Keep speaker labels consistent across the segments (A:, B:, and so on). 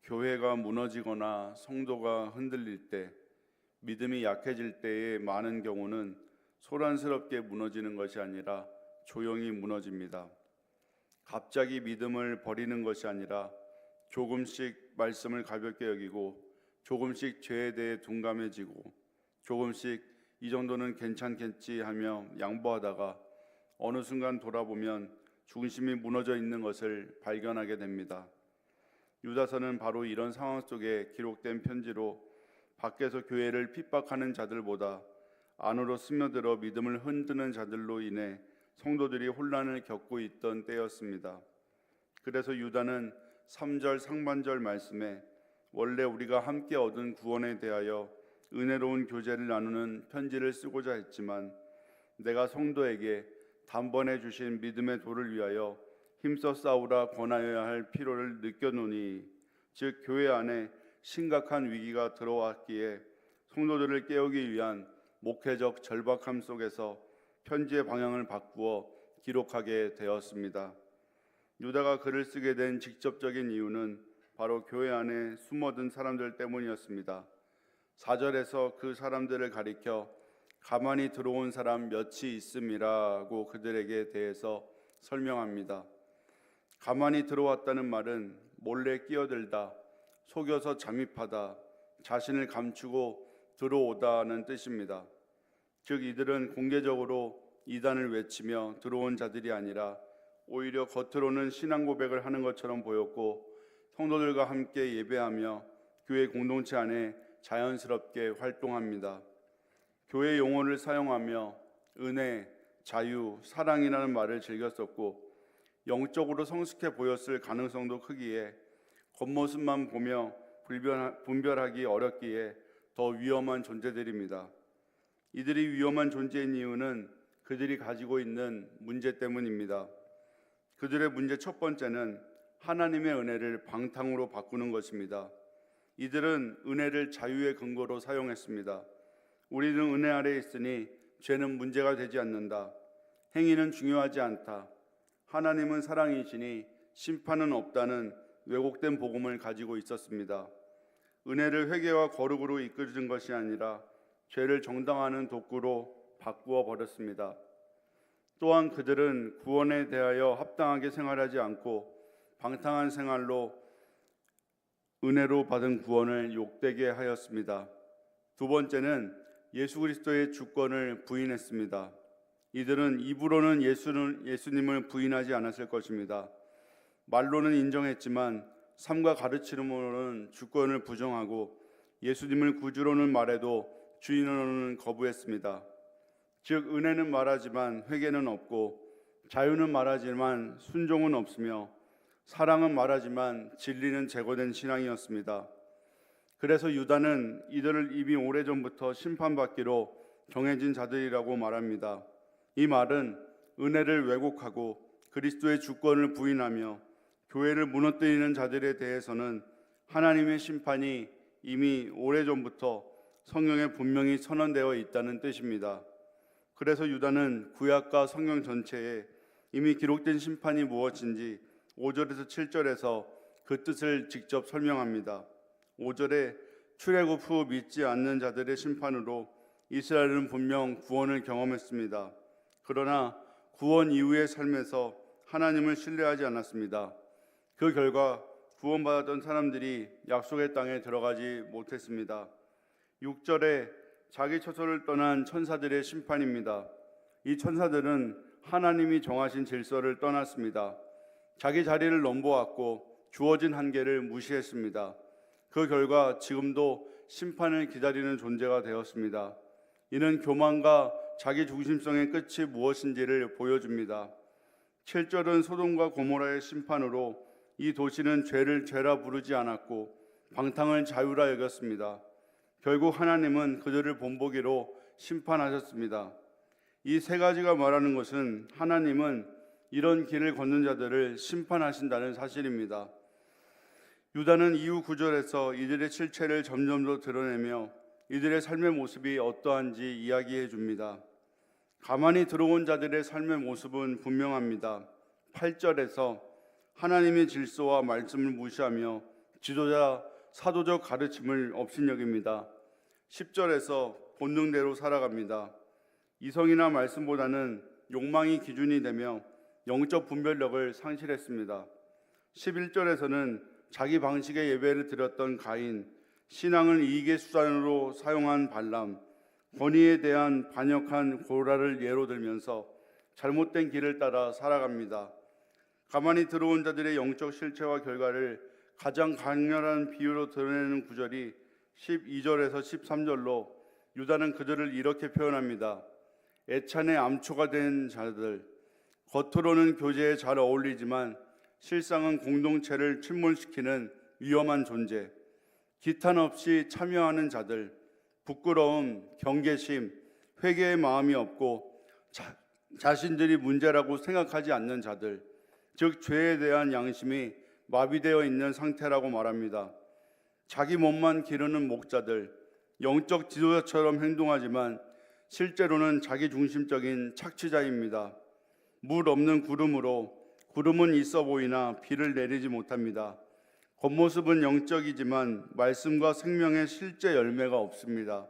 A: 교회가 무너지거나 성도가 흔들릴 때, 믿음이 약해질 때의 많은 경우는 소란스럽게 무너지는 것이 아니라 조용히 무너집니다. 갑자기 믿음을 버리는 것이 아니라 조금씩 말씀을 가볍게 여기고 조금씩 죄에 대해 둔감해지고 조금씩 이 정도는 괜찮겠지 하며 양보하다가 어느 순간 돌아보면 중심이 무너져 있는 것을 발견하게 됩니다. 유다서는 바로 이런 상황 속에 기록된 편지로 밖에서 교회를 핍박하는 자들보다 안으로 스며들어 믿음을 흔드는 자들로 인해 성도들이 혼란을 겪고 있던 때였습니다. 그래서 유다는 3절 상반절 말씀에 원래 우리가 함께 얻은 구원에 대하여 은혜로운 교제를 나누는 편지를 쓰고자 했지만 내가 성도에게 단번에 주신 믿음의 도를 위하여 힘써 싸우라 권하여야 할 필요를 느껴노니, 즉 교회 안에 심각한 위기가 들어왔기에 성도들을 깨우기 위한 목회적 절박함 속에서 편지의 방향을 바꾸어 기록하게 되었습니다. 유다가 글을 쓰게 된 직접적인 이유는 바로 교회 안에 숨어든 사람들 때문이었습니다. 4절에서 그 사람들을 가리켜 가만히 들어온 사람 몇이 있음이라고 그들에게 대해서 설명합니다. 가만히 들어왔다는 말은 몰래 끼어들다, 속여서 잠입하다, 자신을 감추고 들어오다는 뜻입니다. 즉 이들은 공개적으로 이단을 외치며 들어온 자들이 아니라 오히려 겉으로는 신앙 고백을 하는 것처럼 보였고 성도들과 함께 예배하며 교회 공동체 안에 자연스럽게 활동합니다. 교회 용어를 사용하며 은혜, 자유, 사랑이라는 말을 즐겨 썼고 영적으로 성숙해 보였을 가능성도 크기에 겉모습만 보며 분별하기 어렵기에 더 위험한 존재들입니다. 이들이 위험한 존재인 이유는 그들이 가지고 있는 문제 때문입니다. 그들의 문제 첫 번째는 하나님의 은혜를 방탕으로 바꾸는 것입니다. 이들은 은혜를 자유의 근거로 사용했습니다. 우리는 은혜 아래 있으니 죄는 문제가 되지 않는다. 행위는 중요하지 않다. 하나님은 사랑이시니 심판은 없다는 왜곡된 복음을 가지고 있었습니다. 은혜를 회개와 거룩으로 이끄는 것이 아니라 죄를 정당화하는 도구로 바꾸어 버렸습니다. 또한 그들은 구원에 대하여 합당하게 생활하지 않고 방탕한 생활로 은혜로 받은 구원을 욕되게 하였습니다. 두 번째는 예수 그리스도의 주권을 부인했습니다. 이들은 입으로는 예수님을 부인하지 않았을 것입니다. 말로는 인정했지만 삶과 가르침으로는 주권을 부정하고 예수님을 구주로는 말해도 주인으로는 거부했습니다. 즉 은혜는 말하지만 회개는 없고 자유는 말하지만 순종은 없으며 사랑은 말하지만 진리는 제거된 신앙이었습니다. 그래서 유다는 이들을 이미 오래전부터 심판받기로 정해진 자들이라고 말합니다. 이 말은 은혜를 왜곡하고 그리스도의 주권을 부인하며 교회를 무너뜨리는 자들에 대해서는 하나님의 심판이 이미 오래전부터 성경에 분명히 선언되어 있다는 뜻입니다. 그래서 유다는 구약과 성경 전체에 이미 기록된 심판이 무엇인지 5절에서 7절에서 그 뜻을 직접 설명합니다. 5절에 출애굽 후 믿지 않는 자들의 심판으로 이스라엘은 분명 구원을 경험했습니다. 그러나 구원 이후의 삶에서 하나님을 신뢰하지 않았습니다. 그 결과 구원받았던 사람들이 약속의 땅에 들어가지 못했습니다. 6절에 자기 처소를 떠난 천사들의 심판입니다. 이 천사들은 하나님이 정하신 질서를 떠났습니다. 자기 자리를 넘보았고 주어진 한계를 무시했습니다. 그 결과 지금도 심판을 기다리는 존재가 되었습니다. 이는 교만과 자기 중심성의 끝이 무엇인지를 보여줍니다. 7절은 소돔과 고모라의 심판으로 이 도시는 죄를 죄라 부르지 않았고 방탕을 자유라 여겼습니다. 결국 하나님은 그들을 본보기로 심판하셨습니다. 이 세 가지가 말하는 것은 하나님은 이런 길을 걷는 자들을 심판하신다는 사실입니다. 유다는 이후 9절에서 이들의 실체를 점점 더 드러내며 이들의 삶의 모습이 어떠한지 이야기해 줍니다. 가만히 들어온 자들의 삶의 모습은 분명합니다. 8절에서 하나님의 질서와 말씀을 무시하며 지도자 사도적 가르침을 업신여깁니다. 10절에서 본능대로 살아갑니다. 이성이나 말씀보다는 욕망이 기준이 되며 영적 분별력을 상실했습니다. 11절에서는 자기 방식의 예배를 드렸던 가인, 신앙을 이익의 수단으로 사용한 발람, 권위에 대한 반역한 고라를 예로 들면서 잘못된 길을 따라 살아갑니다. 가만히 들어온 자들의 영적 실체와 결과를 가장 강렬한 비유로 드러내는 구절이 12절에서 13절로 유다는 그들을 이렇게 표현합니다. 애찬의 암초가 된 자들, 겉으로는 교제에 잘 어울리지만 실상은 공동체를 침몰시키는 위험한 존재, 기탄 없이 참여하는 자들, 부끄러움, 경계심, 회개의 마음이 없고 자신들이 문제라고 생각하지 않는 자들, 즉 죄에 대한 양심이 마비되어 있는 상태라고 말합니다. 자기 몸만 기르는 목자들, 영적 지도자처럼 행동하지만 실제로는 자기 중심적인 착취자입니다. 물 없는 구름으로 구름은 있어 보이나 비를 내리지 못합니다. 겉모습은 영적이지만 말씀과 생명의 실제 열매가 없습니다.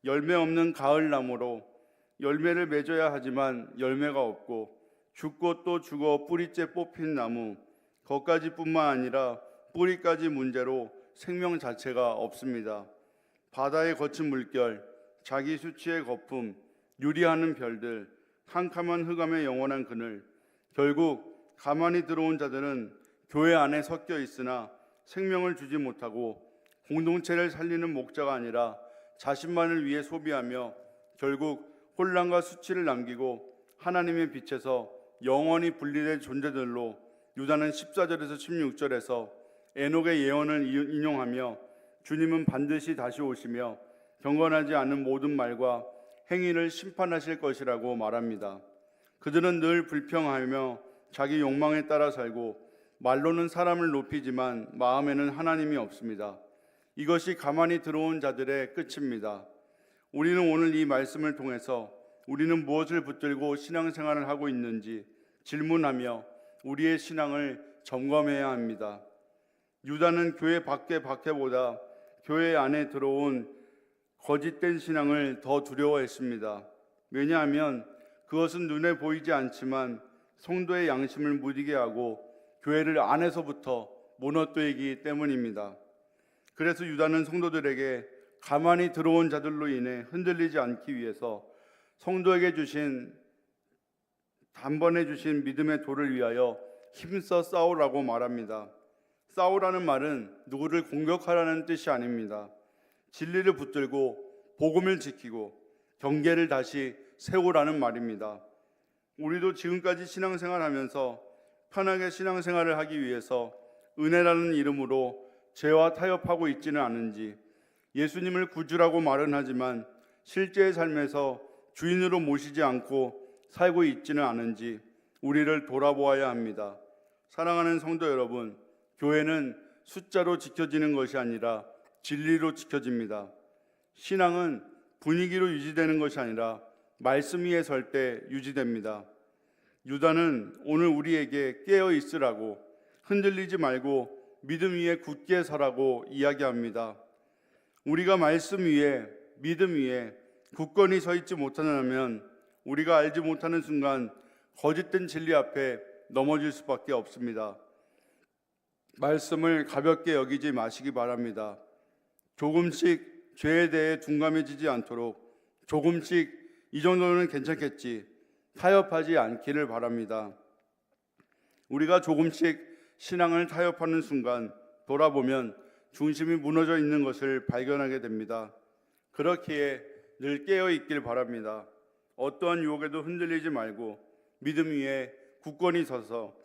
A: 열매 없는 가을나무로 열매를 맺어야 하지만 열매가 없고 죽고 또 죽어 뿌리째 뽑힌 나무, 겉가지뿐만 아니라 뿌리까지 문제로 생명 자체가 없습니다. 바다의 거친 물결, 자기 수치의 거품, 유리하는 별들, 캄캄한 흑암의 영원한 그늘, 결국 가만히 들어온 자들은 교회 안에 섞여 있으나 생명을 주지 못하고 공동체를 살리는 목자가 아니라 자신만을 위해 소비하며 결국 혼란과 수치를 남기고 하나님의 빛에서 영원히 분리된 존재들로 유다는 14절에서 16절에서 에녹의 예언을 인용하며 주님은 반드시 다시 오시며 경건하지 않은 모든 말과 행위를 심판하실 것이라고 말합니다. 그들은 늘 불평하며 자기 욕망에 따라 살고 말로는 사람을 높이지만 마음에는 하나님이 없습니다. 이것이 가만히 들어온 자들의 끝입니다. 우리는 오늘 이 말씀을 통해서 우리는 무엇을 붙들고 신앙생활을 하고 있는지 질문하며 우리의 신앙을 점검해야 합니다. 유다는 교회 밖의 박해보다 교회 안에 들어온 거짓된 신앙을 더 두려워했습니다. 왜냐하면 그것은 눈에 보이지 않지만 성도의 양심을 무디게 하고 교회를 안에서부터 무너뜨리기 때문입니다. 그래서 유다는 성도들에게 가만히 들어온 자들로 인해 흔들리지 않기 위해서 성도에게 주신 단번에 주신 믿음의 돌을 위하여 힘써 싸우라고 말합니다. 싸우라는 말은 누구를 공격하라는 뜻이 아닙니다. 진리를 붙들고 복음을 지키고 경계를 다시 세우라는 말입니다. 우리도 지금까지 신앙생활하면서 편하게 신앙생활을 하기 위해서 은혜라는 이름으로 죄와 타협하고 있지는 않은지, 예수님을 구주라고 말은 하지만 실제의 삶에서 주인으로 모시지 않고 살고 있지는 않은지 우리를 돌아보아야 합니다. 사랑하는 성도 여러분, 교회는 숫자로 지켜지는 것이 아니라 진리로 지켜집니다. 신앙은 분위기로 유지되는 것이 아니라 말씀 위에 설 때 유지됩니다. 유다는 오늘 우리에게 깨어 있으라고, 흔들리지 말고 믿음 위에 굳게 서라고 이야기합니다. 우리가 말씀 위에, 믿음 위에 굳건히 서 있지 못하면 우리가 알지 못하는 순간 거짓된 진리 앞에 넘어질 수밖에 없습니다. 말씀을 가볍게 여기지 마시기 바랍니다. 조금씩 죄에 대해 둔감해지지 않도록 조금씩 이 정도는 괜찮겠지 타협하지 않기를 바랍니다. 우리가 조금씩 신앙을 타협하는 순간 돌아보면 중심이 무너져 있는 것을 발견하게 됩니다. 그렇기에 늘 깨어 있길 바랍니다. 어떠한 유혹에도 흔들리지 말고 믿음 위에 굳건히 서서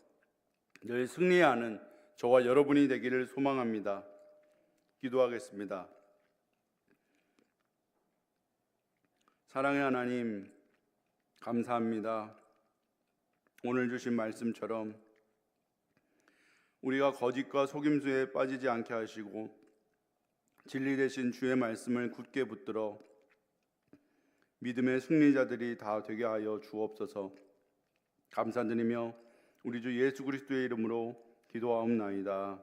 A: 늘 승리하는 저와 여러분이 되기를 소망합니다. 기도하겠습니다. 사랑의 하나님, 감사합니다. 오늘 주신 말씀처럼 우리가 거짓과 속임수에 빠지지 않게 하시고 진리 되신 주의 말씀을 굳게 붙들어 믿음의 승리자들이 다 되게 하여 주옵소서. 감사드리며 우리 주 예수 그리스도의 이름으로 기도하옵나이다.